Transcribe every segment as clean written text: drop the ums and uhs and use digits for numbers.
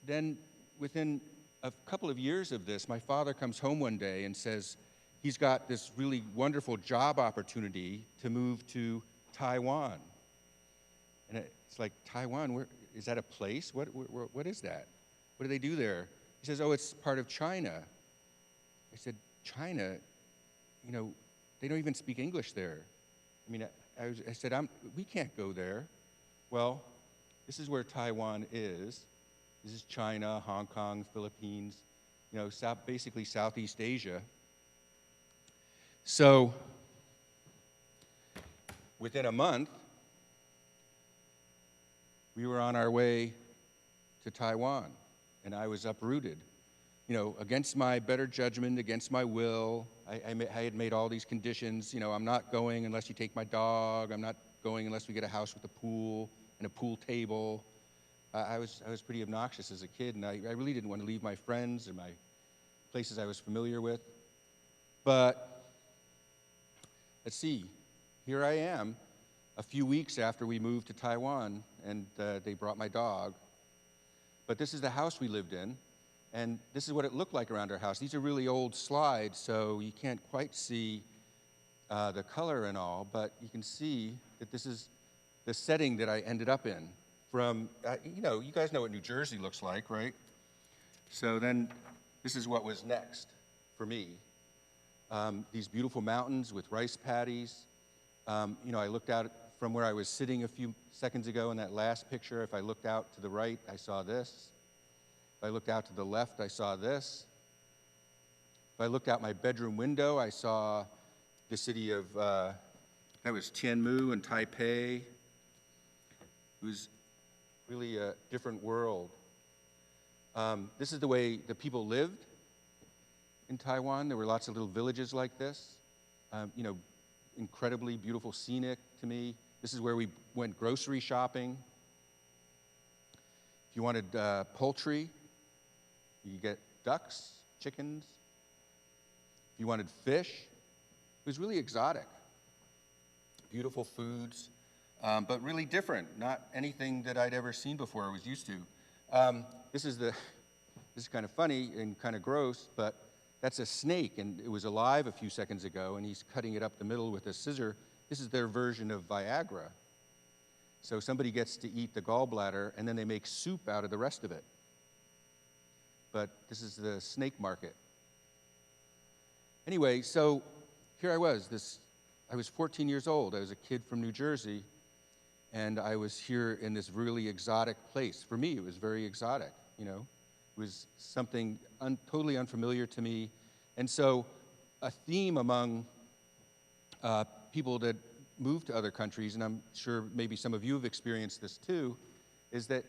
then within a couple of years of this, my father comes home one day and says he's got this really wonderful job opportunity to move to Taiwan. And it's like, Taiwan, where, is that a place? What is that? What do they do there? He says, oh, it's part of China. I said, China? You know, they don't even speak English there. I mean, I said, we can't go there. Well, this is where Taiwan is. This is China, Hong Kong, Philippines, you know, basically Southeast Asia. So within a month, we were on our way to Taiwan, and I was uprooted. You know, against my better judgment, against my will, I had made all these conditions. You know, I'm not going unless you take my dog. I'm not going unless we get a house with a pool and a pool table. I was pretty obnoxious as a kid, and I really didn't want to leave my friends or my places I was familiar with. But let's see, here I am, a few weeks after we moved to Taiwan, and they brought my dog. But this is the house we lived in, and this is what it looked like around our house. These are really old slides, so you can't quite see the color and all, but you can see that this is the setting that I ended up in. From, you know, you guys know what New Jersey looks like, right? So then this is what was next for me. These beautiful mountains with rice paddies. You know, I looked out from where I was sitting a few seconds ago in that last picture. If I looked out to the right, I saw this. If I looked out to the left, I saw this. If I looked out my bedroom window, I saw the city of, that was Tianmu and Taipei. It was really a different world. This is the way the people lived in Taiwan. There were lots of little villages like this. You know, incredibly beautiful, scenic to me. This is where we went grocery shopping. If you wanted poultry, you get ducks, chickens. If you wanted fish, it was really exotic. Beautiful foods. But really different, not anything that I'd ever seen before or was used to. This is kind of funny and kind of gross, but that's a snake, and it was alive a few seconds ago, and he's cutting it up the middle with a scissor. This is their version of Viagra. So somebody gets to eat the gallbladder, and then they make soup out of the rest of it. But this is the snake market. Anyway, so here I was. I was 14 years old. I was a kid from New Jersey. And I was here in this really exotic place. For me, it was very exotic, you know. It was something totally unfamiliar to me. And so a theme among people that move to other countries, and I'm sure maybe some of you have experienced this too, is that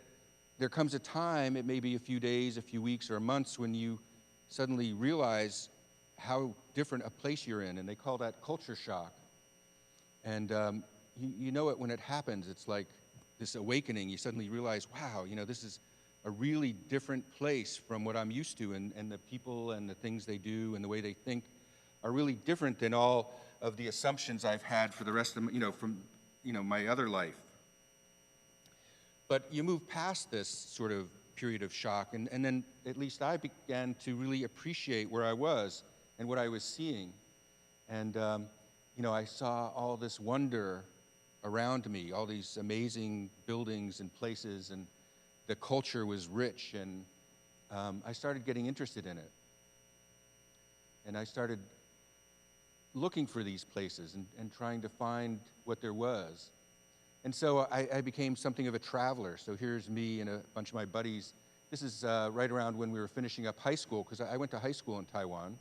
there comes a time, it may be a few days, a few weeks, or months, when you suddenly realize how different a place you're in, and they call that culture shock. And you know it when it happens. It's like this awakening. You suddenly realize, wow, you know, this is a really different place from what I'm used to, and the people and the things they do and the way they think are really different than all of the assumptions I've had for the rest of, from my other life. But you move past this sort of period of shock, and then at least I began to really appreciate where I was and what I was seeing. And, I saw all this wonder around me, all these amazing buildings and places, and the culture was rich, and I started getting interested in it. And I started looking for these places and trying to find what there was. And so I became something of a traveler. So here's me and a bunch of my buddies. This is right around when we were finishing up high school, because I went to high school in Taiwan.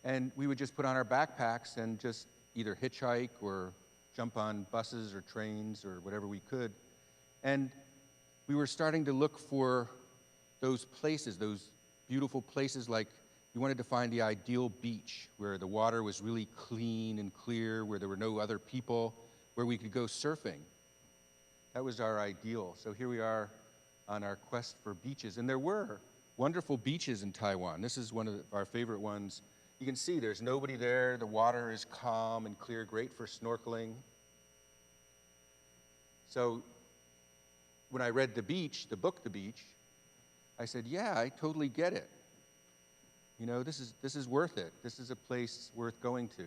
And we would just put on our backpacks and just either hitchhike or jump on buses or trains or whatever we could. And we were starting to look for those places, those beautiful places, like we wanted to find the ideal beach where the water was really clean and clear, where there were no other people, where we could go surfing. That was our ideal. So here we are on our quest for beaches. And there were wonderful beaches in Taiwan. This is one of our favorite ones. You can see there's nobody there. The water is calm and clear, great for snorkeling. So when I read the book The Beach, I said, yeah, I totally get it. You know, this is worth it. This is a place worth going to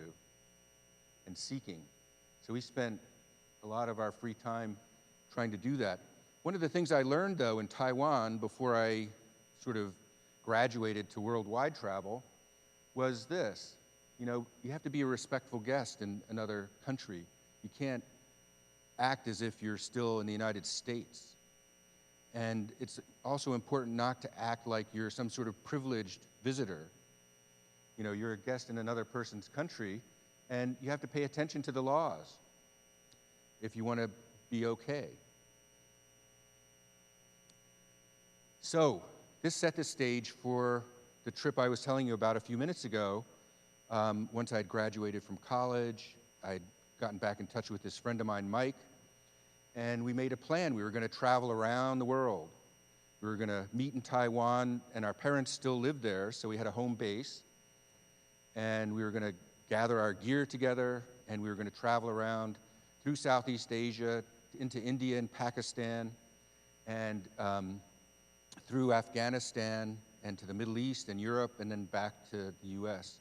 and seeking. So we spent a lot of our free time trying to do that. One of the things I learned, though, in Taiwan before I sort of graduated to worldwide travel was this. You know, you have to be a respectful guest in another country. You can't act as if you're still in the United States. And it's also important not to act like you're some sort of privileged visitor. You know, you're a guest in another person's country, and you have to pay attention to the laws if you want to be okay. So, this set the stage for the trip I was telling you about a few minutes ago. Once I'd graduated from college, I'd gotten back in touch with this friend of mine, Mike, and we made a plan. We were going to travel around the world. We were going to meet in Taiwan, and our parents still lived there, so we had a home base. And we were going to gather our gear together, and we were going to travel around through Southeast Asia, into India and Pakistan, and through Afghanistan, and to the Middle East and Europe, and then back to the US.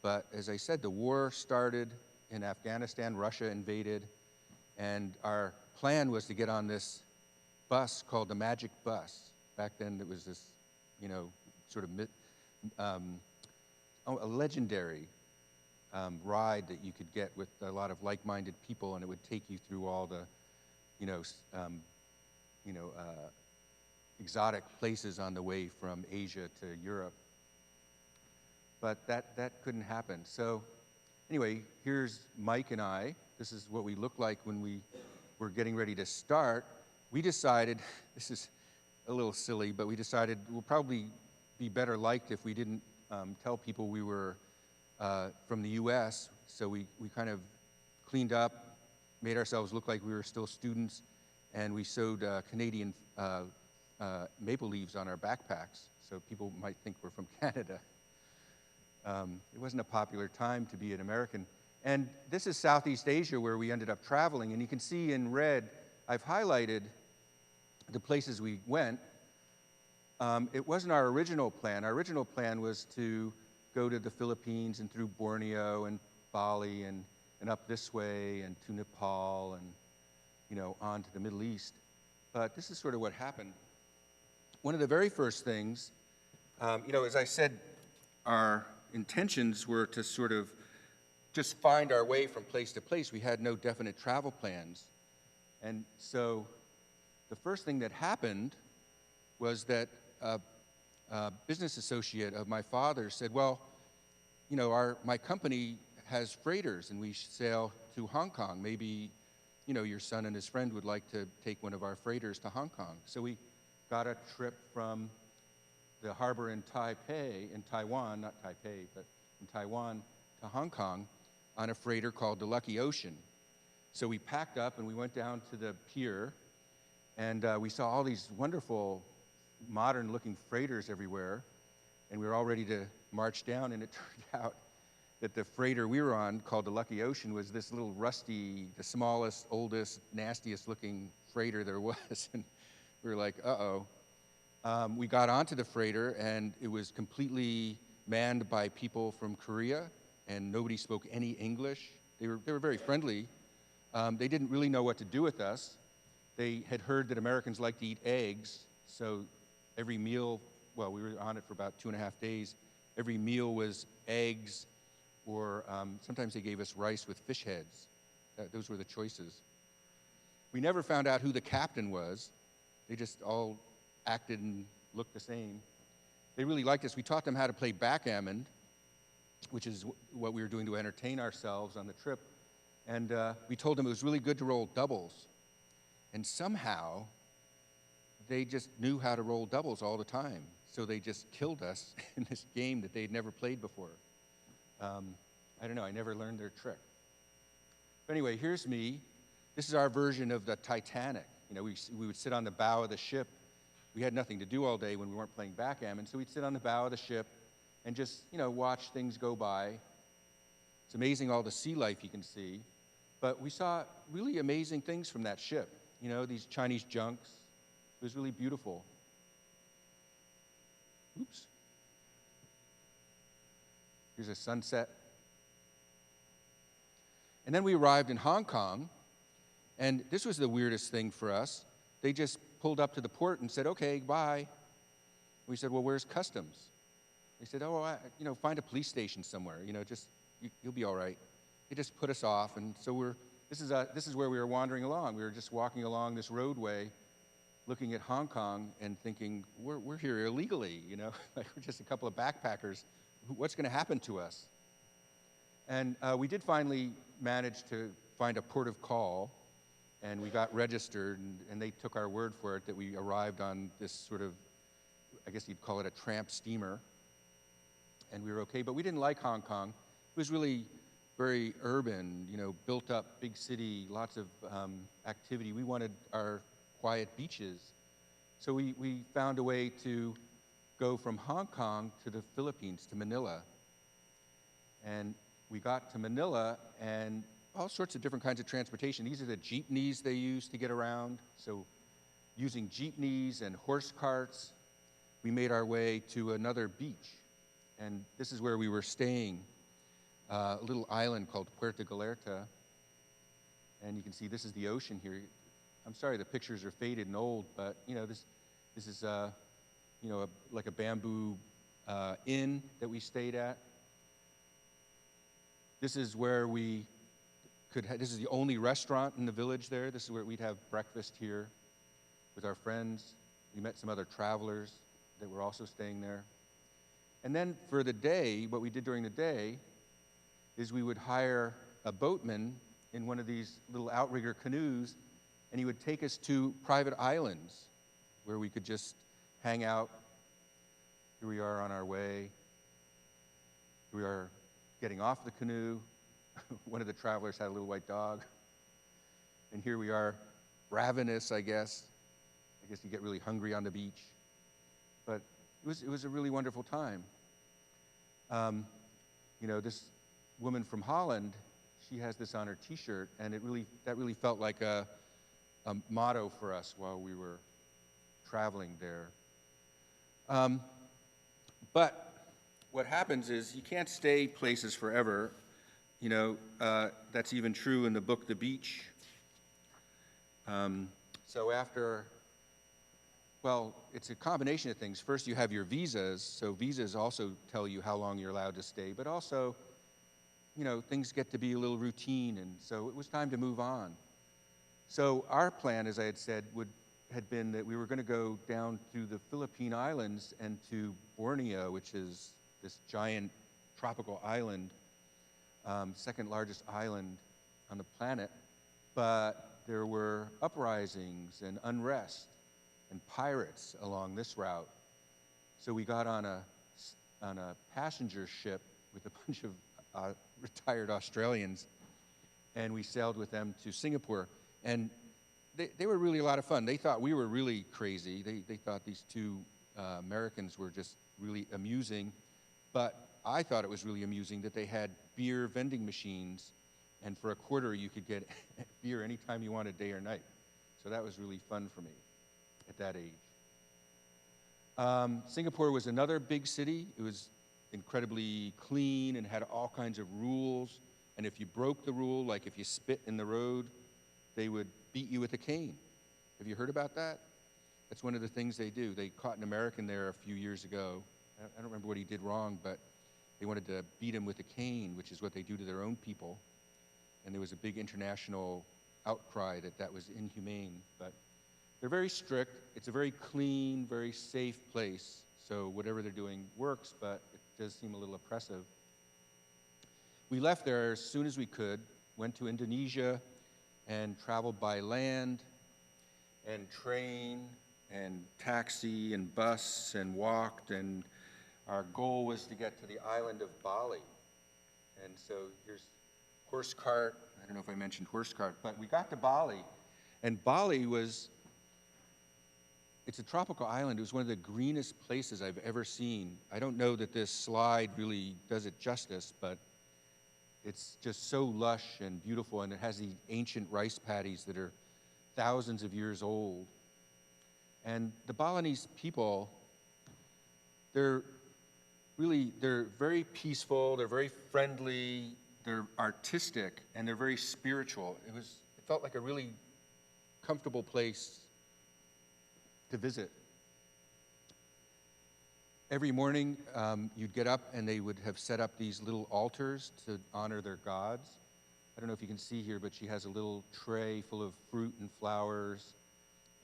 But as I said, the war started in Afghanistan, Russia invaded, and our plan was to get on this bus called the Magic Bus. Back then it was this, you know, sort of a legendary ride that you could get with a lot of like-minded people, and it would take you through all the, exotic places on the way from Asia to Europe. But that couldn't happen. So anyway, here's Mike and I. This is what we looked like when we were getting ready to start. We decided, this is a little silly, but we decided we'll probably be better liked if we didn't tell people we were from the US. So we kind of cleaned up, made ourselves look like we were still students, and we sewed Canadian maple leaves on our backpacks, so people might think we're from Canada. It wasn't a popular time to be an American. And this is Southeast Asia where we ended up traveling, and you can see in red, I've highlighted the places we went. It wasn't our original plan. Our original plan was to go to the Philippines and through Borneo and Bali and up this way and to Nepal and, you know, on to the Middle East. But this is sort of what happened. One of the very first things, as I said, our intentions were to sort of just find our way from place to place. We had no definite travel plans. And so the first thing that happened was that a business associate of my father said, well, you know, my company has freighters and we sail to Hong Kong. Maybe, you know, your son and his friend would like to take one of our freighters to Hong Kong. So we got a trip from the harbor in Taiwan, not Taipei, but in Taiwan to Hong Kong on a freighter called the Lucky Ocean. So we packed up and we went down to the pier, and we saw all these wonderful modern-looking freighters everywhere, and we were all ready to march down, and it turned out that the freighter we were on, called the Lucky Ocean, was this little rusty, the smallest, oldest, nastiest-looking freighter there was, and we were like, uh-oh. We got onto the freighter, and it was completely manned by people from Korea, and nobody spoke any English. They were very friendly. They didn't really know what to do with us. They had heard that Americans like to eat eggs, so every meal, well, we were on it for about 2.5 days. Every meal was eggs, or sometimes they gave us rice with fish heads. Those were the choices. We never found out who the captain was. They just all acted and looked the same. They really liked us. We taught them how to play backgammon, which is what we were doing to entertain ourselves on the trip. And we told them it was really good to roll doubles. And somehow, they just knew how to roll doubles all the time. So they just killed us in this game that they'd never played before. I don't know, I never learned their trick. But anyway, here's me. This is our version of the Titanic. You know, we would sit on the bow of the ship. We had nothing to do all day when we weren't playing backgammon, so we'd sit on the bow of the ship and just, you know, watch things go by. It's amazing all the sea life you can see. But we saw really amazing things from that ship. You know, these Chinese junks, It was really beautiful. Oops. Here's a sunset. And then we arrived in Hong Kong, and this was the weirdest thing for us. They just pulled up to the port and said, okay, bye. We said, well, where's customs? They said, oh, find a police station somewhere, you'll be all right. They just put us off, and so this is where we were wandering along. We were just walking along this roadway, looking at Hong Kong and thinking, we're here illegally, like we're just a couple of backpackers. What's going to happen to us? And we did finally manage to find a port of call, and we got registered, and they took our word for it that we arrived on this sort of, I guess you'd call it a tramp steamer, and we were okay. But we didn't like Hong Kong. It was really very urban, built up, big city, lots of activity. We wanted our quiet beaches. So we found a way to go from Hong Kong to the Philippines, to Manila. And we got to Manila, and all sorts of different kinds of transportation. These are the jeepneys they use to get around. So using jeepneys and horse carts, we made our way to another beach. And this is where we were staying, a little island called Puerto Gallarta. And you can see this is the ocean here. I'm sorry the pictures are faded and old, but this is like a bamboo inn that we stayed at. This is where we this is the only restaurant in the village there. This is where we'd have breakfast here with our friends. We met some other travelers that were also staying there. And then for the day, what we did during the day is we would hire a boatman in one of these little outrigger canoes, and he would take us to private islands where we could just hang out. Here we are on our way. We are getting off the canoe. One of the travelers had a little white dog. And here we are, ravenous, I guess. I guess you get really hungry on the beach. But it was a really wonderful time. This woman from Holland, she has this on her T-shirt, and that really felt like a motto for us while we were traveling there. But what happens is you can't stay places forever. That's even true in the book, The Beach. So it's a combination of things. First, you have your visas. So visas also tell you how long you're allowed to stay. But also, things get to be a little routine. And so it was time to move on. So our plan, as I had said, had been that we were going to go down through the Philippine Islands and to Borneo, which is this giant tropical island, second largest island on the planet. But there were uprisings and unrest and pirates along this route. So we got on a passenger ship with a bunch of retired Australians, and we sailed with them to Singapore. And they were really a lot of fun. They thought we were really crazy. They thought these two Americans were just really amusing. But I thought it was really amusing that they had beer vending machines, and for $0.25 you could get beer anytime you wanted, day or night. So that was really fun for me at that age. Singapore was another big city. It was incredibly clean and had all kinds of rules. And if you broke the rule, like if you spit in the road, they would beat you with a cane. Have you heard about that? That's one of the things they do. They caught an American there a few years ago. I don't remember what he did wrong, but they wanted to beat him with a cane, which is what they do to their own people. And there was a big international outcry that was inhumane. But they're very strict. It's a very clean, very safe place. So whatever they're doing works, but it does seem a little oppressive. We left there as soon as we could, went to Indonesia, and traveled by land and train and taxi and bus and walked, and our goal was to get to the island of Bali. And so here's horse cart. I don't know if I mentioned horse cart, but we got to Bali, and Bali it's a tropical island. It was one of the greenest places I've ever seen. I don't know that this slide really does it justice, but it's just so lush and beautiful, and it has these ancient rice paddies that are thousands of years old. And the Balinese people, they're very peaceful, they're very friendly, they're artistic, and they're very spiritual. It felt like a really comfortable place to visit. Every morning, you'd get up and they would have set up these little altars to honor their gods. I don't know if you can see here, but she has a little tray full of fruit and flowers,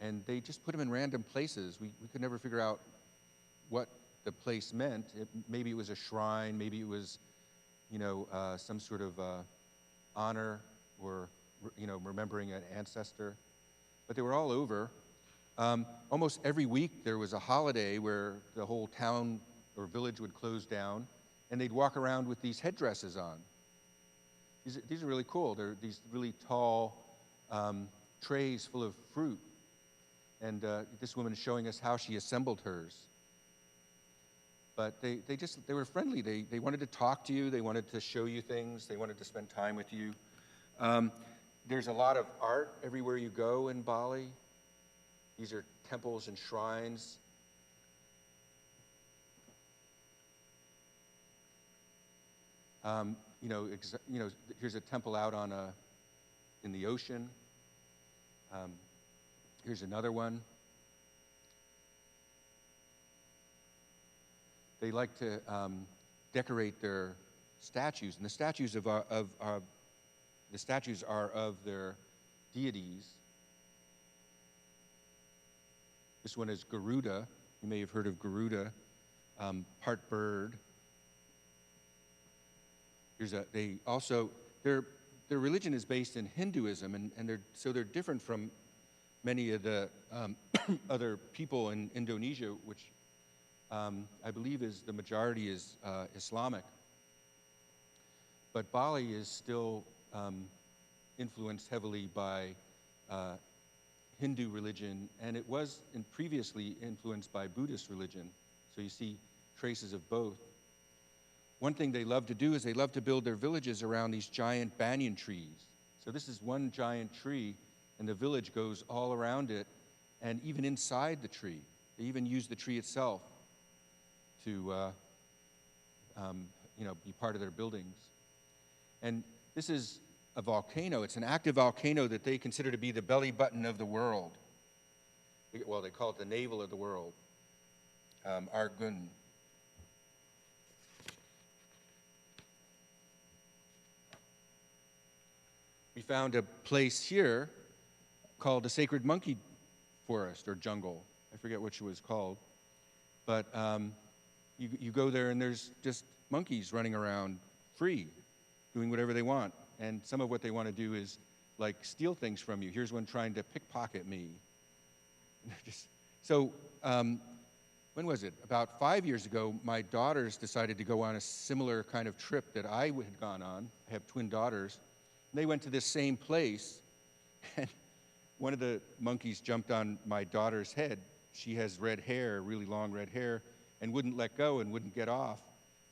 and they just put them in random places. We could never figure out what the place meant. Maybe it was a shrine, maybe it was, some sort of honor or, remembering an ancestor. But they were all over. Almost every week there was a holiday where the whole town or village would close down, and they'd walk around with these headdresses on. These are really cool. They're these really tall trays full of fruit. And this woman is showing us how she assembled hers. But they were friendly. They wanted to talk to you. They wanted to show you things. They wanted to spend time with you. There's a lot of art everywhere you go in Bali. These are temples and shrines. Here's a temple out in the ocean. Here's another one. They like to decorate their statues, and the statues are of their deities. This one is Garuda. You may have heard of Garuda, part bird. Their religion is based in Hinduism, and they're different from many of the other people in Indonesia, which I believe the majority is Islamic. But Bali is still influenced heavily by Hindu religion, and it was previously influenced by Buddhist religion. So you see traces of both. One thing they love to do is they love to build their villages around these giant banyan trees. So this is one giant tree, and the village goes all around it, and even inside the tree. They even use the tree itself to be part of their buildings. And this is a volcano. It's an active volcano that they consider to be the belly button of the world. Well, they call it the navel of the world, Argun. We found a place here called the Sacred Monkey Forest or Jungle. I forget what it was called. But you go there and there's just monkeys running around free, doing whatever they want. And some of what they want to do is like steal things from you. Here's one trying to pickpocket me. When was it? About 5 years ago, my daughters decided to go on a similar kind of trip that I had gone on. I have twin daughters. And they went to this same place, and one of the monkeys jumped on my daughter's head. She has red hair, really long red hair, and wouldn't let go and wouldn't get off.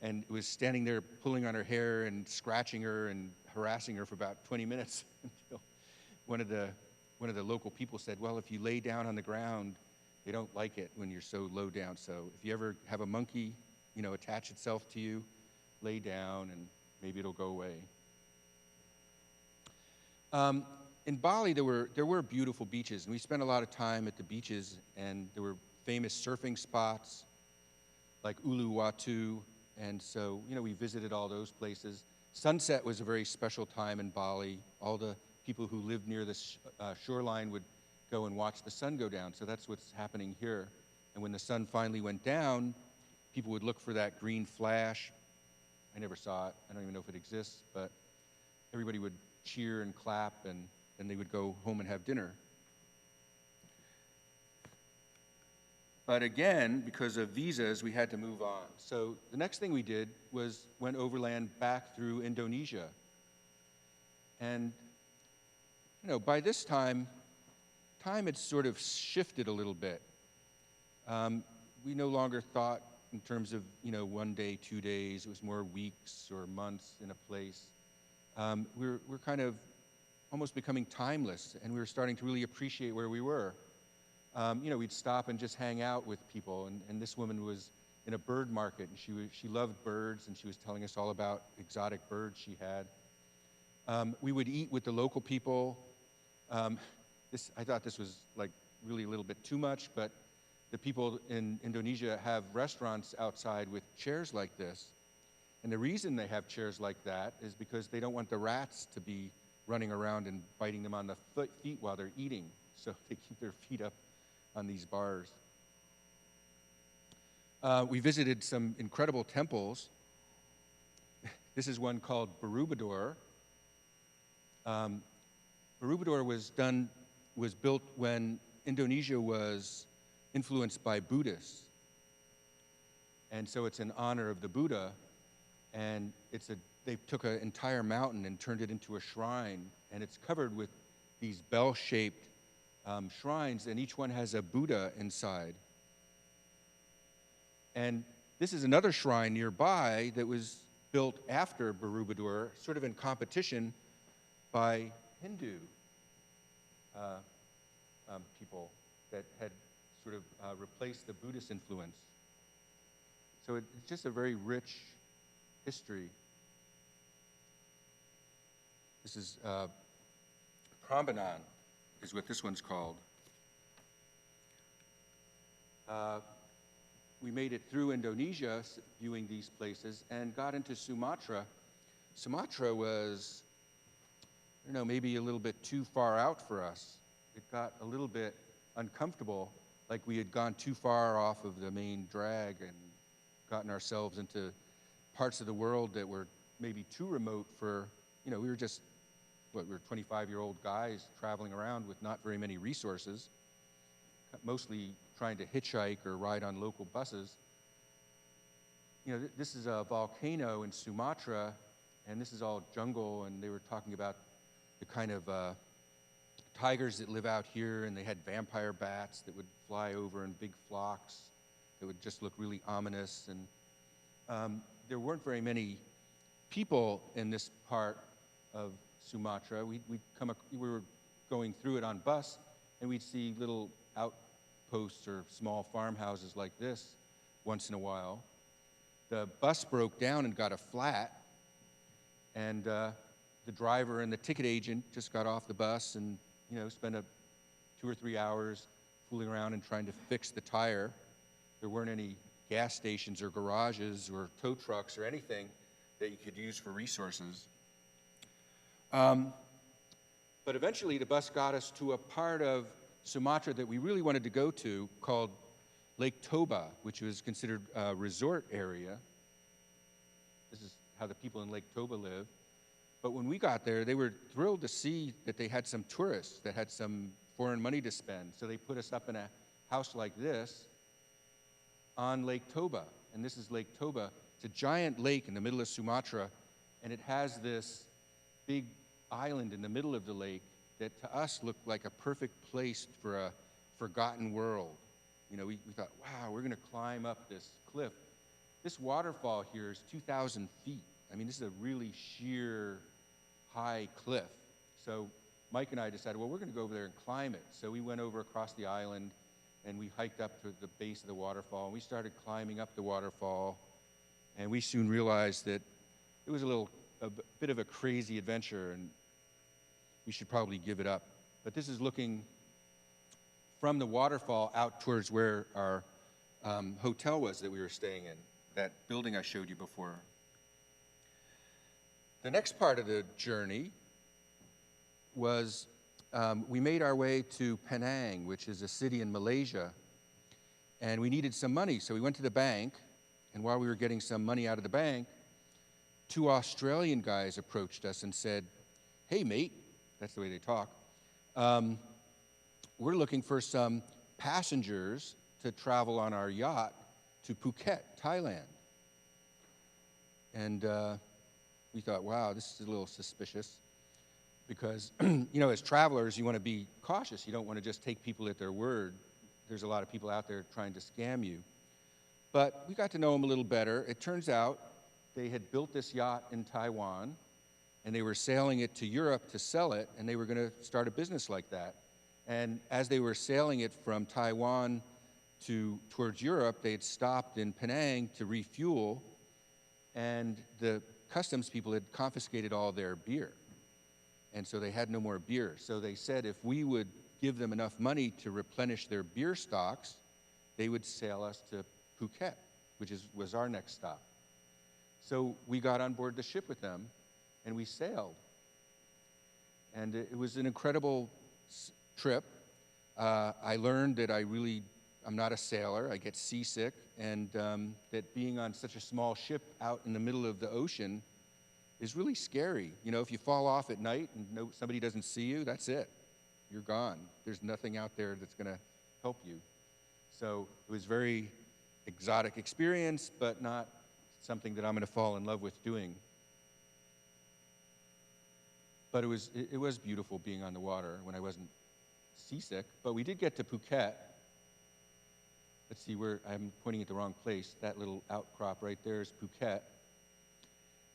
And it was standing there pulling on her hair and scratching her and harassing her for about 20 minutes until one of the local people said, well, if you lay down on the ground, they don't like it when you're so low down. So if you ever have a monkey, attach itself to you, lay down and maybe it'll go away. In Bali, there were beautiful beaches, and we spent a lot of time at the beaches, and there were famous surfing spots like Uluwatu, and so, we visited all those places. Sunset was a very special time in Bali. All the people who lived near the shoreline would go and watch the sun go down, so that's what's happening here. And when the sun finally went down, people would look for that green flash. I never saw it. I don't even know if it exists, but everybody would cheer and clap, and then they would go home and have dinner. But again, because of visas, we had to move on. So the next thing we did was went overland back through Indonesia. And, by this time had sort of shifted a little bit. We no longer thought in terms of, 1 day, 2 days. It was more weeks or months in a place. We're kind of almost becoming timeless, and we were starting to really appreciate where we were. we'd stop and just hang out with people. And this woman was in a bird market, and she loved birds, and she was telling us all about exotic birds she had. We would eat with the local people. I thought this was like really a little bit too much, but the people in Indonesia have restaurants outside with chairs like this. And the reason they have chairs like that is because they don't want the rats to be running around and biting them on the feet while they're eating. So they keep their feet up on these bars. We visited some incredible temples. This is one called Borobudur. Borobudur was built when Indonesia was influenced by Buddhists. And so it's in honor of the Buddha. And they took an entire mountain and turned it into a shrine. And it's covered with these bell-shaped shrines, and each one has a Buddha inside. And this is another shrine nearby that was built after Borobudur, sort of in competition by Hindu people that had sort of replaced the Buddhist influence. So it's just a very rich history. This is Prambanan, is what this one's called. We made it through Indonesia, viewing these places, and got into Sumatra. Sumatra was, I don't know, maybe a little bit too far out for us. It got a little bit uncomfortable, like we had gone too far off of the main drag and gotten ourselves into parts of the world that were maybe too remote for, we were just, we were 25-year-old guys traveling around with not very many resources, mostly trying to hitchhike or ride on local buses. This is a volcano in Sumatra, and this is all jungle, and they were talking about the kind of tigers that live out here, and they had vampire bats that would fly over in big flocks that would just look really ominous. And there weren't very many people in this part of Sumatra. We were going through it on bus, and we'd see little outposts or small farmhouses like this once in a while. The bus broke down and got a flat, and the driver and the ticket agent just got off the bus and spent 2 or 3 hours fooling around and trying to fix the tire. There weren't any gas stations or garages or tow trucks or anything that you could use for resources. But eventually the bus got us to a part of Sumatra that we really wanted to go to called Lake Toba, which was considered a resort area. This is how the people in Lake Toba live. But when we got there, they were thrilled to see that they had some tourists that had some foreign money to spend. So they put us up in a house like this on Lake Toba. And this is Lake Toba. It's a giant lake in the middle of Sumatra, and it has this big island in the middle of the lake that to us looked like a perfect place for a forgotten world. We thought, wow, we're going to climb up this cliff. This waterfall here is 2,000 feet. I mean, this is a really sheer, high cliff. So Mike and I decided, well, we're going to go over there and climb it. So we went over across the island, and we hiked up to the base of the waterfall, and we started climbing up the waterfall, and we soon realized that it was a bit of a crazy adventure, and we should probably give it up. But this is looking from the waterfall out towards where our hotel was that we were staying in, that building I showed you before. The next part of the journey was we made our way to Penang, which is a city in Malaysia, and we needed some money, so we went to the bank, and while we were getting some money out of the bank, 2 Australian guys approached us and said, "Hey, mate," that's the way they talk, "we're looking for some passengers to travel on our yacht to Phuket, Thailand." And we thought, wow, this is a little suspicious because, as travelers, you want to be cautious. You don't want to just take people at their word. There's a lot of people out there trying to scam you. But we got to know them a little better. It turns out they had built this yacht in Taiwan, and they were sailing it to Europe to sell it, and they were going to start a business like that. And as they were sailing it from Taiwan towards Europe, they had stopped in Penang to refuel, and the customs people had confiscated all their beer. And so they had no more beer. So they said if we would give them enough money to replenish their beer stocks, they would sail us to Phuket, which was our next stop. So we got on board the ship with them, and we sailed. And it was an incredible trip. I learned that I'm not a sailor. I get seasick, and that being on such a small ship out in the middle of the ocean is really scary. You know, if you fall off at night and somebody doesn't see you, that's it. You're gone. There's nothing out there that's going to help you. So it was a very exotic experience, but not something that I'm going to fall in love with doing. But it was beautiful being on the water when I wasn't seasick. But we did get to Phuket. Let's see, I'm pointing at the wrong place. That little outcrop right there is Phuket.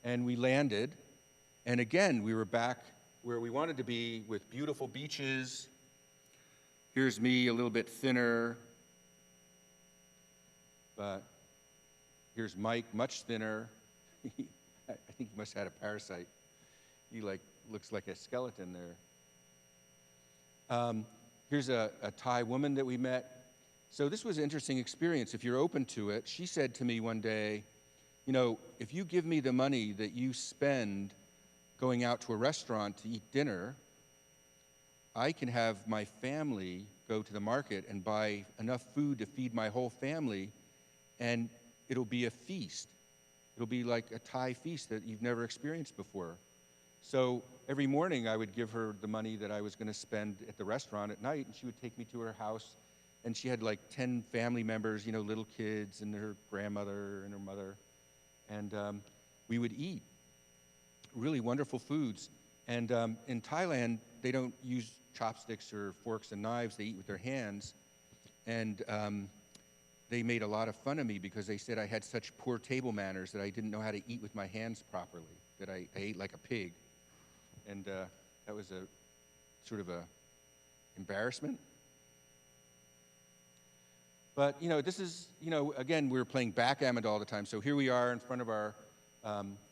And we landed, and again, we were back where we wanted to be with beautiful beaches. Here's me, a little bit thinner, but here's Mike, much thinner. I think he must have had a parasite. He looks like a skeleton there. Here's a Thai woman that we met. So this was an interesting experience. If you're open to it, she said to me one day, you know, if you give me the money that you spend going out to a restaurant to eat dinner, I can have my family go to the market and buy enough food to feed my whole family, and it'll be a feast. It'll be like a Thai feast that you've never experienced before. So every morning I would give her the money that I was going to spend at the restaurant at night, and she would take me to her house, and she had like 10 family members, you know, little kids and her grandmother and her mother. And we would eat really wonderful foods. And in Thailand, they don't use chopsticks or forks and knives. They eat with their hands. And they made a lot of fun of me because they said I had such poor table manners that I didn't know how to eat with my hands properly, that I ate like a pig. And that was a sort of a embarrassment. But, you know, this is, you know, again, we were playing backgammon all the time. So here we are in front of our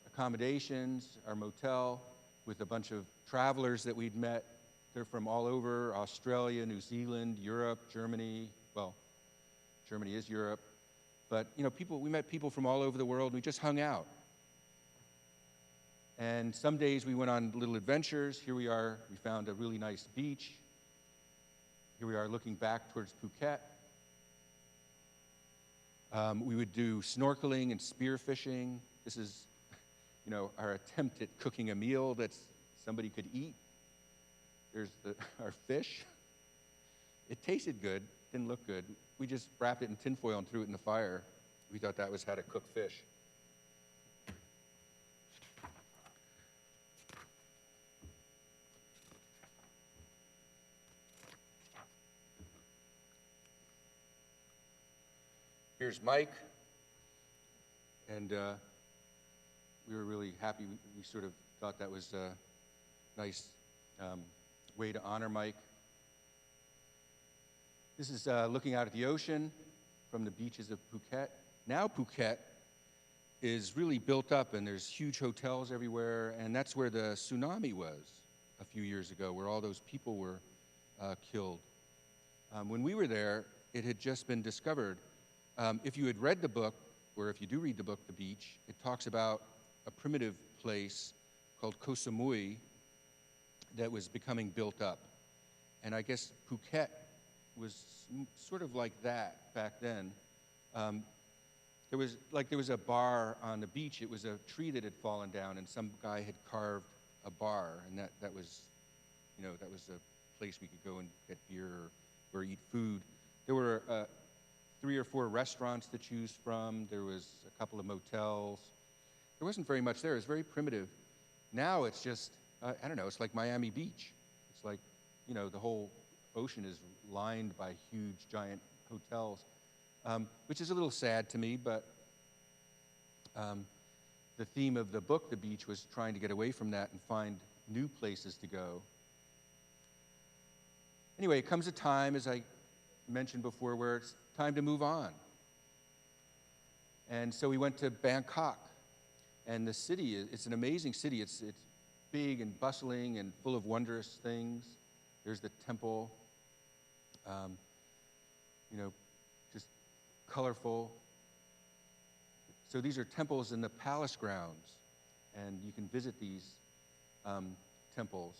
accommodations, our motel, with a bunch of travelers that we'd met. They're from all over, Australia, New Zealand, Europe, Germany. Well, Germany is Europe. But, you know, we met people from all over the world. We just hung out. And some days we went on little adventures. Here we are. We found a really nice beach. Here we are looking back towards Phuket. We would do snorkeling and spearfishing. This is, you know, our attempt at cooking a meal that somebody could eat. There's our fish. It tasted good, didn't look good. We just wrapped it in tinfoil and threw it in the fire. We thought that was how to cook fish. Here's Mike, and we were really happy. We sort of thought that was a nice way to honor Mike. This is looking out at the ocean from the beaches of Phuket. Now Phuket is really built up, and there's huge hotels everywhere, and that's where the tsunami was a few years ago, where all those people were killed. When we were there, it had just been discovered. If you had read the book, or if you do read the book, The Beach, it talks about a primitive place called Koh Samui that was becoming built up. And I guess Phuket was sort of like that back then. There was a bar on the beach. It was a tree that had fallen down, and some guy had carved a bar, and that was, you know, that was a place we could go and get beer or eat food. There were 3 or 4 restaurants to choose from. There was a couple of motels. There wasn't very much there. It was very primitive. Now it's just, I don't know, it's like Miami Beach. It's like, you know, the whole ocean is lined by huge, giant hotels, which is a little sad to me, but the theme of the book, The Beach, was trying to get away from that and find new places to go. Anyway, it comes a time, as I mentioned before, where it's time to move on. And so we went to Bangkok. And the city, it's an amazing city. It's big and bustling and full of wondrous things. There's the temple, just colorful. So these are temples in the palace grounds, and you can visit these temples.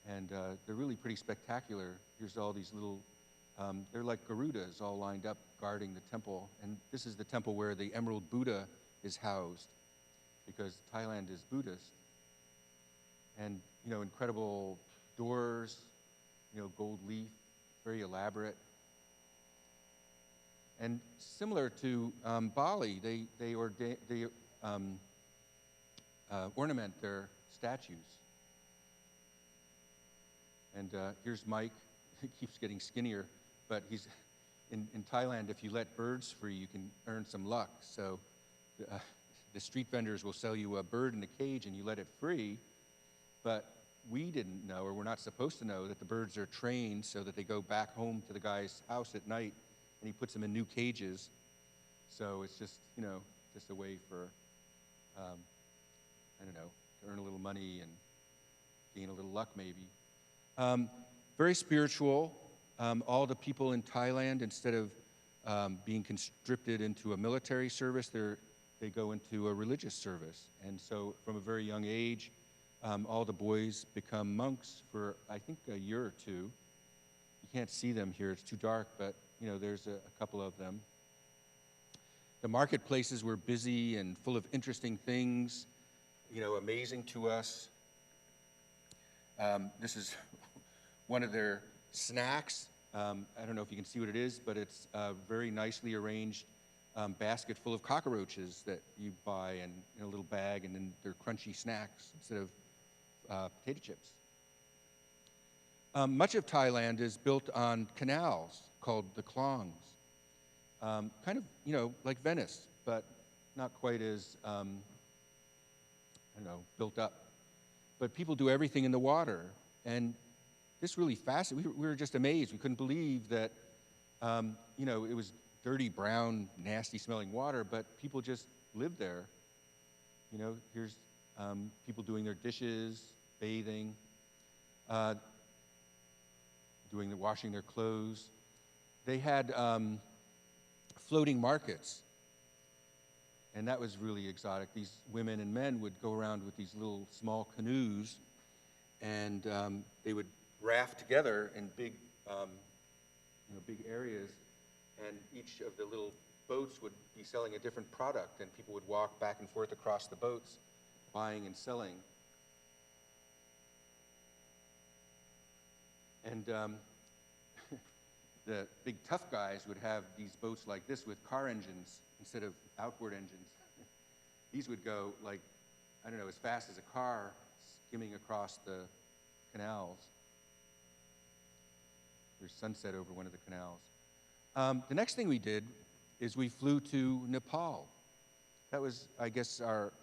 And they're really pretty spectacular. Here's all these little, they're like Garudas all lined up guarding the temple. And this is the temple where the Emerald Buddha is housed, because Thailand is Buddhist. And, incredible doors, gold leaf, very elaborate. And similar to Bali, they ornament their statues. And here's Mike. He keeps getting skinnier, but he's in Thailand. If you let birds free, you can earn some luck. So the street vendors will sell you a bird in a cage, and you let it free. But we didn't know, or we're not supposed to know, that the birds are trained so that they go back home to the guy's house at night, and he puts them in new cages. So it's just, just a way for, to earn a little money and gain a little luck maybe. Very spiritual. All the people in Thailand, instead of being conscripted into a military service, they go into a religious service. And so from a very young age, all the boys become monks for, I think, a year or two. You can't see them here, it's too dark, but there's a couple of them. The marketplaces were busy and full of interesting things, amazing to us. This is one of their snacks. I don't know if you can see what it is, but it's a very nicely arranged basket full of cockroaches that you buy in a little bag, and then they're crunchy snacks instead of potato chips. Much of Thailand is built on canals called the klongs. Kind of, like Venice, but not quite as, built up. But people do everything in the water. And this really fascinated. We were just amazed. We couldn't believe that, it was dirty, brown, nasty-smelling water, but people just lived there. Here's people doing their dishes, bathing, washing their clothes. They had floating markets, and that was really exotic. These women and men would go around with these little small canoes, and they would raft together in big, big areas, and each of the little boats would be selling a different product, and people would walk back and forth across the boats, buying and selling. And the big tough guys would have these boats like this with car engines instead of outboard engines. These would go as fast as a car skimming across the canals. There's sunset over one of the canals. The next thing we did is we flew to Nepal. That was, I guess, our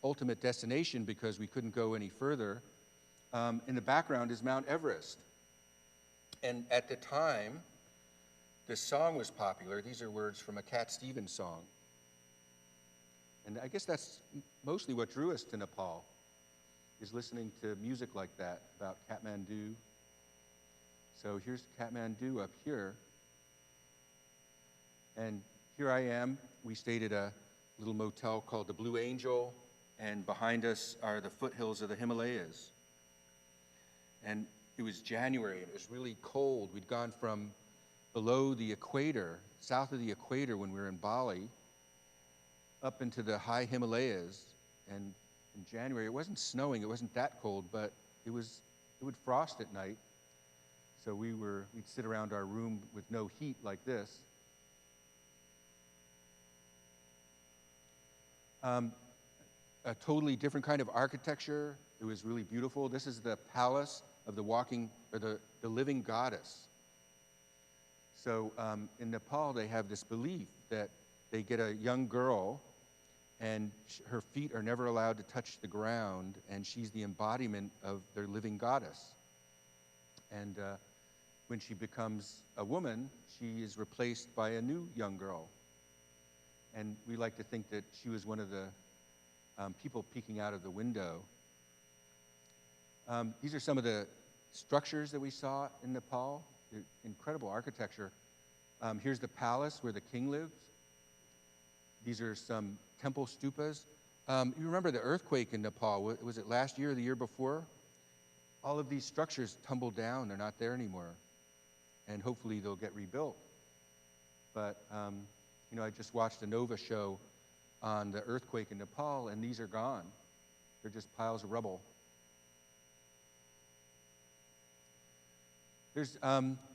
ultimate destination because we couldn't go any further. In the background is Mount Everest. And at the time, this song was popular. These are words from a Cat Stevens song. And I guess that's mostly what drew us to Nepal, is listening to music like that about Kathmandu. So here's Kathmandu up here. And here I am. We stayed at a little motel called the Blue Angel, and behind us are the foothills of the Himalayas. And it was January, and it was really cold. We'd gone from below the equator, south of the equator when we were in Bali, up into the high Himalayas. And in January, it wasn't snowing, it wasn't that cold, but it would frost at night. So we'd sit around our room with no heat like this. A totally different kind of architecture. It was really beautiful. This is the palace of the living goddess. So in Nepal, they have this belief that they get a young girl, and her feet are never allowed to touch the ground, and she's the embodiment of their living goddess. And when she becomes a woman, she is replaced by a new young girl. And we like to think that she was one of the people peeking out of the window. These are some of the structures that we saw in Nepal. They're incredible architecture. Here's the palace where the king lives. These are some temple stupas. You remember the earthquake in Nepal? Was it last year or the year before? All of these structures tumbled down. They're not there anymore. And hopefully they'll get rebuilt. But, I just watched a Nova show on the earthquake in Nepal, and these are gone. They're just piles of rubble. There's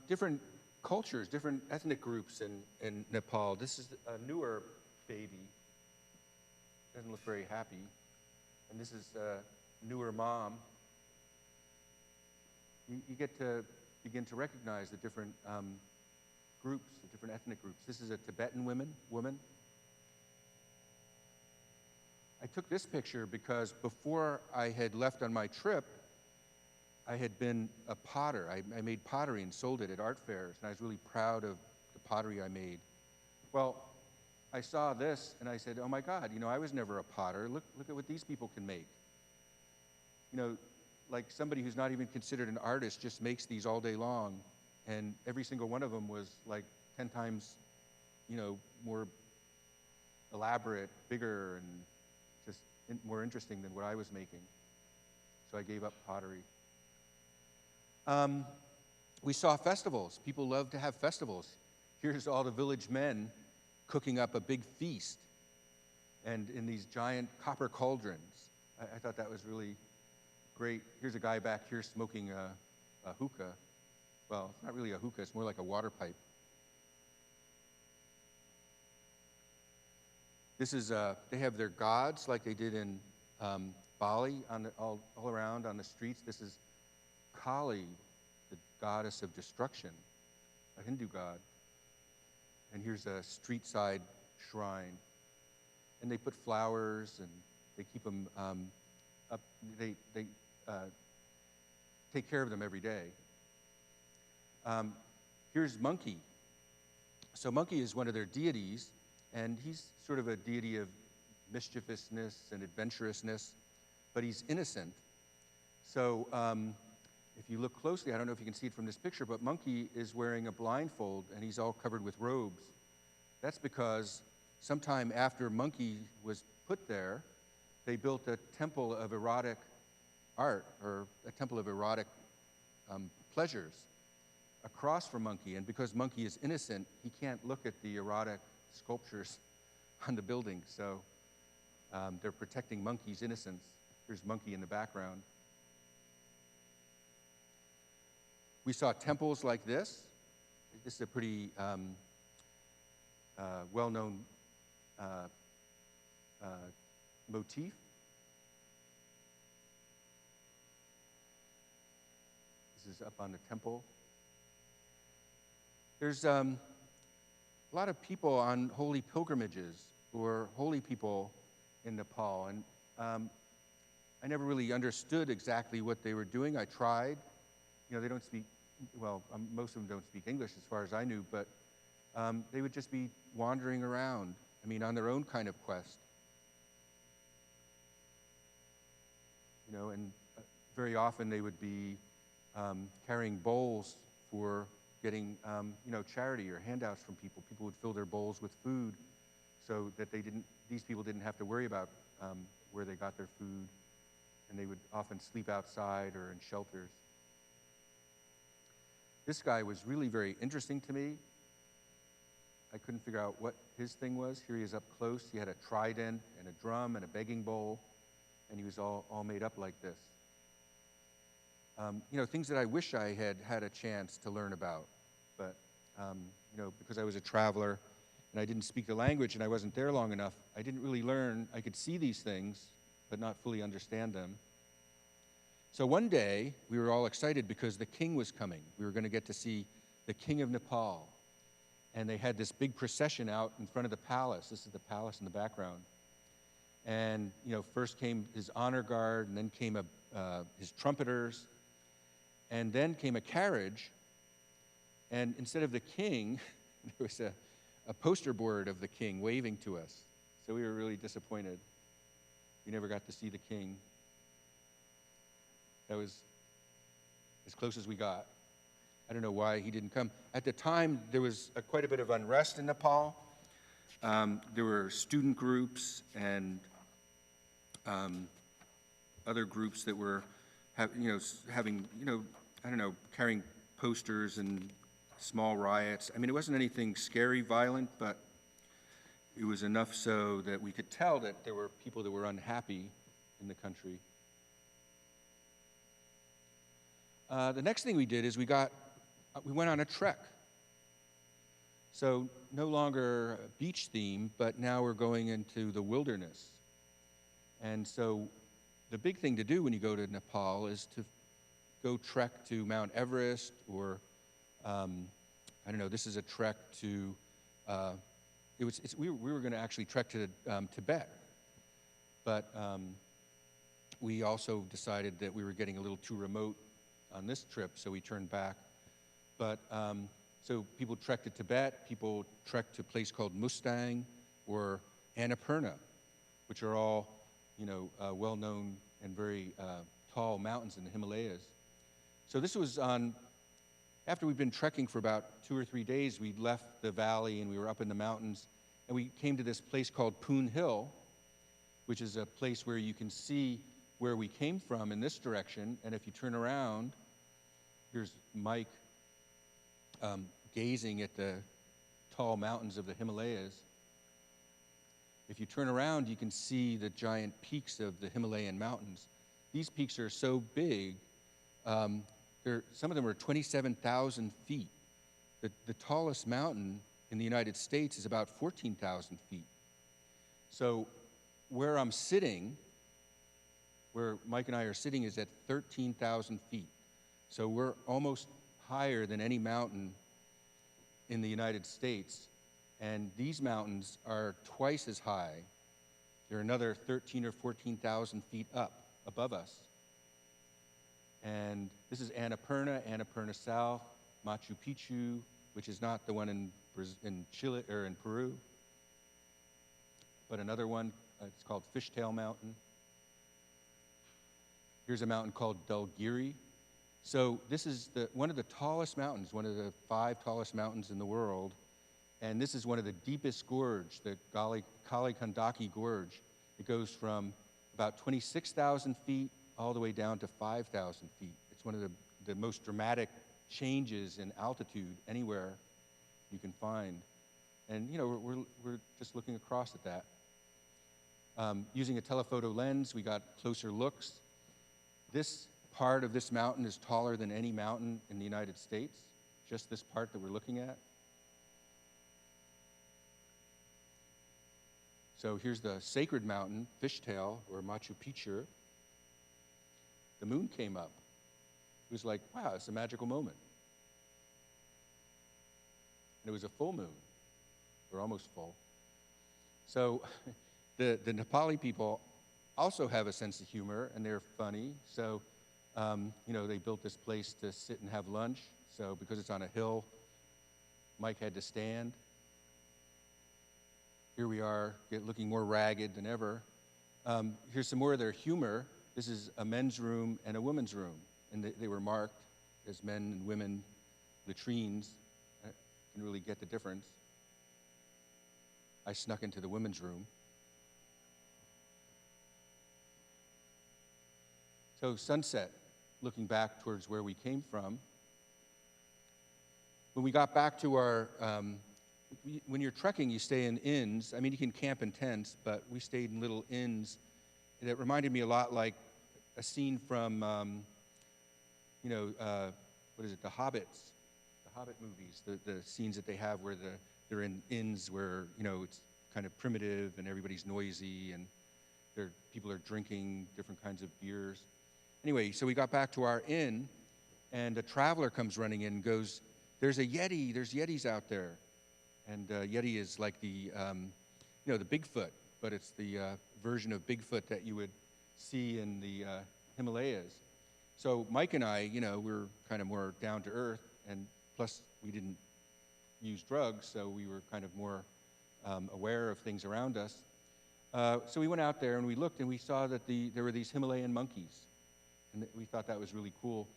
different cultures, different ethnic groups in Nepal. This is a newer baby. Doesn't look very happy. And this is a newer mom. You get to begin to recognize the different groups, the different ethnic groups. This is a Tibetan woman. I took this picture because before I had left on my trip, I had been a potter. I made pottery and sold it at art fairs, and I was really proud of the pottery I made. Well, I saw this, and I said, oh my God, I was never a potter. Look at what these people can make. Like somebody who's not even considered an artist just makes these all day long, and every single one of them was like 10 times, more elaborate, bigger, and just more interesting than what I was making. So I gave up pottery. We saw festivals. People love to have festivals. Here's all the village men cooking up a big feast, and in these giant copper cauldrons. I thought that was really great. Here's a guy back here smoking a hookah. Well, it's not really a hookah, it's more like a water pipe. This is, they have their gods like they did in Bali all around on the streets. This is Kali, the goddess of destruction, a Hindu god. And here's a street side shrine. And they put flowers and they keep them up, they take care of them every day. Here's Monkey. So Monkey is one of their deities, and he's sort of a deity of mischievousness and adventurousness, but he's innocent. So if you look closely, I don't know if you can see it from this picture, but Monkey is wearing a blindfold, and he's all covered with robes. That's because sometime after Monkey was put there, they built a temple of erotic art, or a temple of erotic pleasures across from Monkey. And because Monkey is innocent, he can't look at the erotic sculptures on the building. So they're protecting Monkey's innocence. There's Monkey in the background. We saw temples like this. This is a pretty well-known motif. This is up on the temple. There's a lot of people on holy pilgrimages or holy people in Nepal, and I never really understood exactly what they were doing. I tried. They don't speak, well, most of them don't speak English as far as I knew, but they would just be wandering around, on their own kind of quest. And very often they would be carrying bowls for getting, charity or handouts from people. People would fill their bowls with food so that these people didn't have to worry about where they got their food, and they would often sleep outside or in shelters. This guy was really very interesting to me. I couldn't figure out what his thing was. Here he is up close. He had a trident and a drum and a begging bowl, and he was all made up like this. Things that I wish I had had a chance to learn about. But, because I was a traveler and I didn't speak the language and I wasn't there long enough, I didn't really learn. I could see these things, but not fully understand them. So one day, we were all excited because the king was coming. We were going to get to see the king of Nepal. And they had this big procession out in front of the palace. This is the palace in the background. And, first came his honor guard, and then came his trumpeters, and then came a carriage, And instead of the king, there was a poster board of the king waving to us. So we were really disappointed. We never got to see the king. That was as close as we got. I don't know why he didn't come. At the time, there was quite a bit of unrest in Nepal. There were student groups and other groups that were, having, carrying posters and small riots. I mean, it wasn't anything scary, violent, but it was enough so that we could tell that there were people that were unhappy in the country. The next thing we did is we went on a trek. So no longer a beach theme, but now we're going into the wilderness. And so the big thing to do when you go to Nepal is to go trek to Mount Everest, or this is a trek to, we were going to actually trek to Tibet. But we also decided that we were getting a little too remote on this trip, so we turned back. But so people trek to Tibet, people trek to a place called Mustang or Annapurna, which are all, well-known and very tall mountains in the Himalayas. So this was after we'd been trekking for about 2 or 3 days, we left the valley and we were up in the mountains, and we came to this place called Poon Hill, which is a place where you can see where we came from in this direction, and if you turn around, here's Mike gazing at the tall mountains of the Himalayas. If you turn around, you can see the giant peaks of the Himalayan mountains. These peaks are so big, some of them are 27,000 feet. The tallest mountain in the United States is about 14,000 feet. So where I'm sitting, where Mike and I are sitting, is at 13,000 feet. So we're almost higher than any mountain in the United States. And these mountains are twice as high. They're another 13 or 14,000 feet up above us. And this is Annapurna South, Machu Picchu, which is not the one in Chile or in Peru, but another one. It's called Fishtail Mountain. Here's a mountain called Dulgiri. So this is one of the tallest mountains, one of the 5 tallest mountains in the world. And this is one of the deepest gorge, the Kali Kandaki Gorge. It goes from about 26,000 feet all the way down to 5,000 feet. It's one of the most dramatic changes in altitude anywhere you can find. And we're just looking across at that. Using a telephoto lens, we got closer looks. This part of this mountain is taller than any mountain in the United States, just this part that we're looking at. So here's the sacred mountain, Fishtail, or Machu Picchu. The moon came up. It was like, wow, it's a magical moment. And it was a full moon, or almost full. So the Nepali people also have a sense of humor, and they're funny. So, they built this place to sit and have lunch. So because it's on a hill, Mike had to stand. Here we are, looking more ragged than ever. Here's some more of their humor. This is a men's room and a women's room, and they were marked as men and women latrines. I didn't really get the difference. I snuck into the women's room. So sunset, looking back towards where we came from. When we got back to our, when you're trekking, you stay in inns. I mean, you can camp in tents, but we stayed in little inns. And it reminded me a lot like a scene from, what is it, The Hobbits, the Hobbit movies, the scenes that they have where they're in inns where, it's kind of primitive and everybody's noisy and people are drinking different kinds of beers. Anyway, so we got back to our inn, and a traveler comes running in and goes, there's Yetis out there. And Yeti is like the Bigfoot, but it's the version of Bigfoot that you would see in the Himalayas. So Mike and I, we're kind of more down to earth, and plus we didn't use drugs, so we were kind of more aware of things around us. So we went out there and we looked and we saw that there were these Himalayan monkeys. And we thought that was really cool,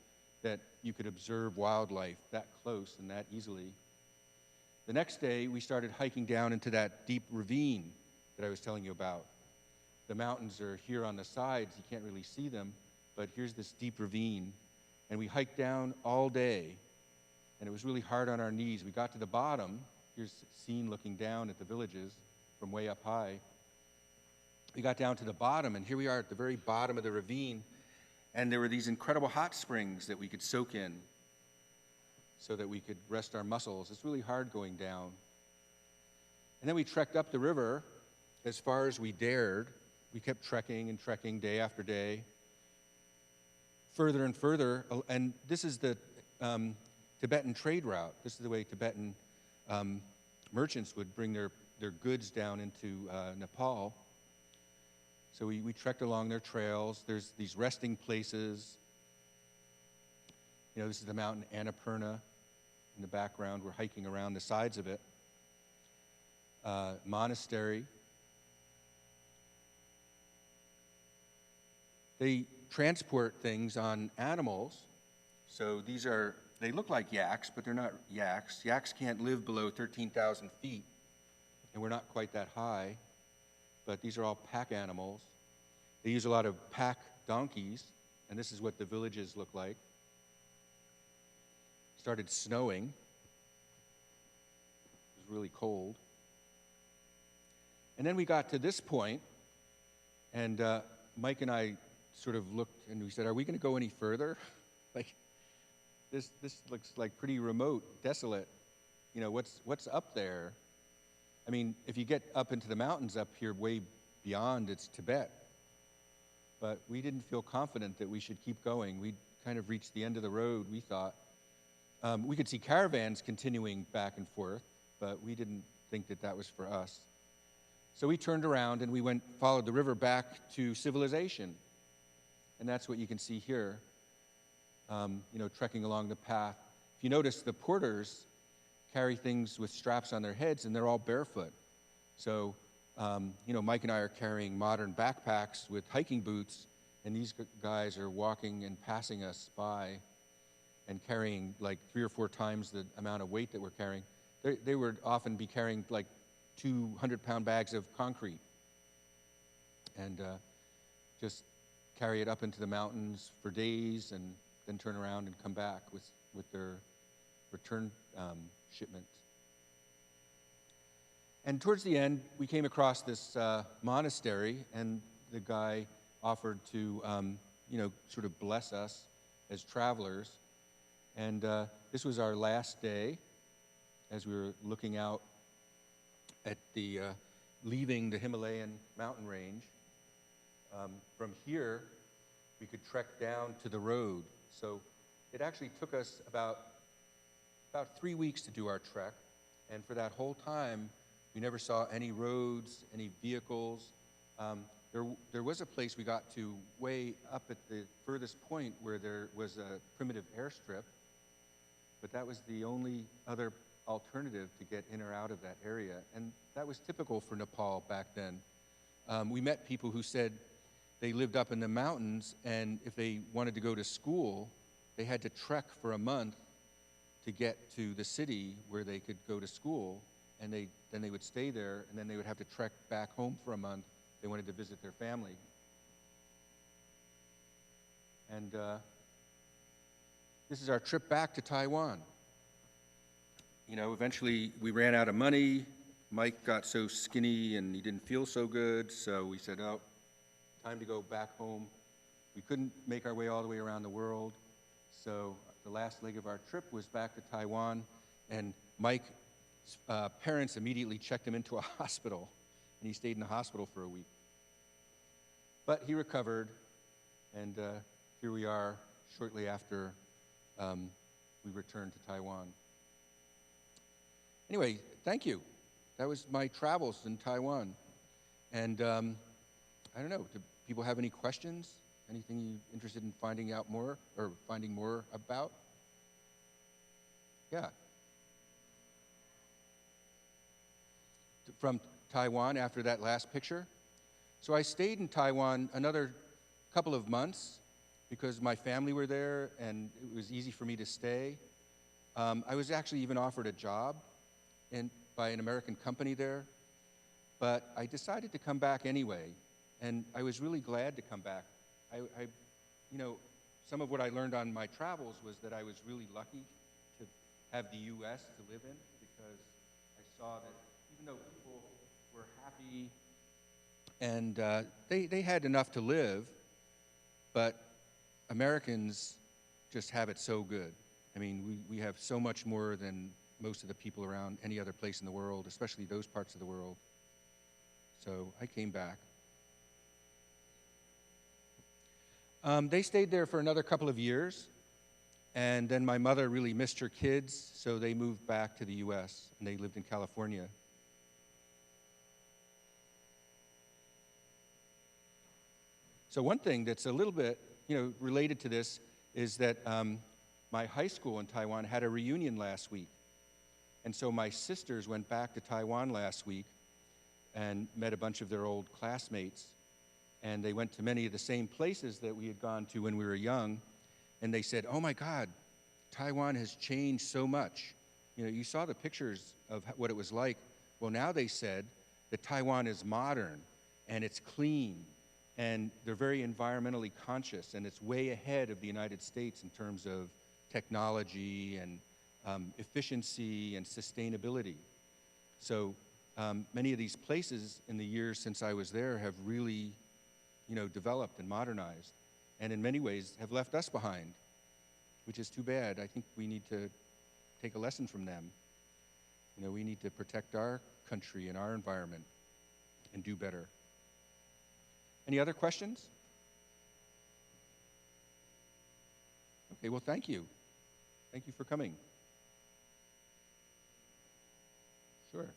that you could observe wildlife that close and that easily. The next day, we started hiking down into that deep ravine that I was telling you about. The mountains are here on the sides. You can't really see them, but here's this deep ravine. And we hiked down all day, and it was really hard on our knees. We got to the bottom. Here's a scene looking down at the villages from way up high. We got down to the bottom, and here we are at the very bottom of the ravine, and there were these incredible hot springs that we could soak in so that we could rest our muscles. It's really hard going down. And then we trekked up the river as far as we dared. We kept trekking and trekking day after day, further and further. And this is the Tibetan trade route. This is the way Tibetan merchants would bring their goods down into Nepal. So we trekked along their trails. There's these resting places. You know, this is the mountain Annapurna in the background. We're hiking around the sides of it. Monastery. They transport things on animals. So they look like yaks, but they're not yaks. Yaks can't live below 13,000 feet, and we're not quite that high. But these are all pack animals. They use a lot of pack donkeys, and this is what the villages look like. It started snowing. It was really cold. And then we got to this point, and Mike and I sort of looked, and we said, are we going to go any further? Like, this looks like pretty remote, desolate. You know, what's up there? I mean, if you get up into the mountains up here way beyond, it's Tibet. But we didn't feel confident that we should keep going. We'd kind of reached the end of the road, we thought. We could see caravans continuing back and forth, but we didn't think that that was for us. So we turned around and we followed the river back to civilization. And that's what you can see here, you know, trekking along the path. If you notice, the porters carry things with straps on their heads, and they're all barefoot. So, you know, Mike and I are carrying modern backpacks with hiking boots, and these guys are walking and passing us by and carrying like 3 or 4 times the amount of weight that we're carrying. They would often be carrying like 200-pound bags of concrete and just carry it up into the mountains for days and then turn around and come back with their return shipments. And towards the end, we came across this monastery, and the guy offered to, you know, sort of bless us as travelers. And this was our last day as we were looking out at leaving the Himalayan mountain range. From here, we could trek down to the road. So it actually took us about 3 weeks to do our trek. And for that whole time, we never saw any roads, any vehicles. There was a place we got to way up at the furthest point where there was a primitive airstrip, but that was the only other alternative to get in or out of that area. And that was typical for Nepal back then. We met people who said they lived up in the mountains, and if they wanted to go to school, they had to trek for a month to get to the city where they could go to school, and then they would stay there, and then they would have to trek back home for a month if they wanted to visit their family. And this is our trip back to Taiwan. You know, eventually we ran out of money. Mike got so skinny and he didn't feel so good, so we said, oh, time to go back home. We couldn't make our way all the way around the world, so the last leg of our trip was back to Taiwan, and Mike's parents immediately checked him into a hospital, and he stayed in the hospital for a week. But he recovered, and here we are shortly after we returned to Taiwan. Anyway, thank you. That was my travels in Taiwan. And I don't know, do people have any questions? Anything you're interested in finding out more or finding more about? Yeah. Yeah. From Taiwan after that last picture. So I stayed in Taiwan another couple of months because my family were there and it was easy for me to stay. I was actually even offered a job by an American company there, but I decided to come back anyway, and I was really glad to come back. You know, some of what I learned on my travels was that I was really lucky to have the U.S. to live in, because I saw that even though people were happy and they had enough to live, but Americans just have it so good. I mean, we have so much more than most of the people around any other place in the world, especially those parts of the world. So I came back. They stayed there for another couple of years, and then my mother really missed her kids, so they moved back to the U.S., and they lived in California. So one thing that's a little bit, related to this is that my high school in Taiwan had a reunion last week. And so my sisters went back to Taiwan last week and met a bunch of their old classmates. And they went to many of the same places that we had gone to when we were young. And they said, "Oh my God, Taiwan has changed so much. You saw the pictures of what it was like." Well, now they said that Taiwan is modern and it's clean and they're very environmentally conscious, and it's way ahead of the United States in terms of technology and efficiency and sustainability. So many of these places in the years since I was there have really, developed and modernized, and in many ways have left us behind, which is too bad. I think we need to take a lesson from them. We need to protect our country and our environment and do better. Any other questions? Okay, well, thank you. Thank you for coming. Sure.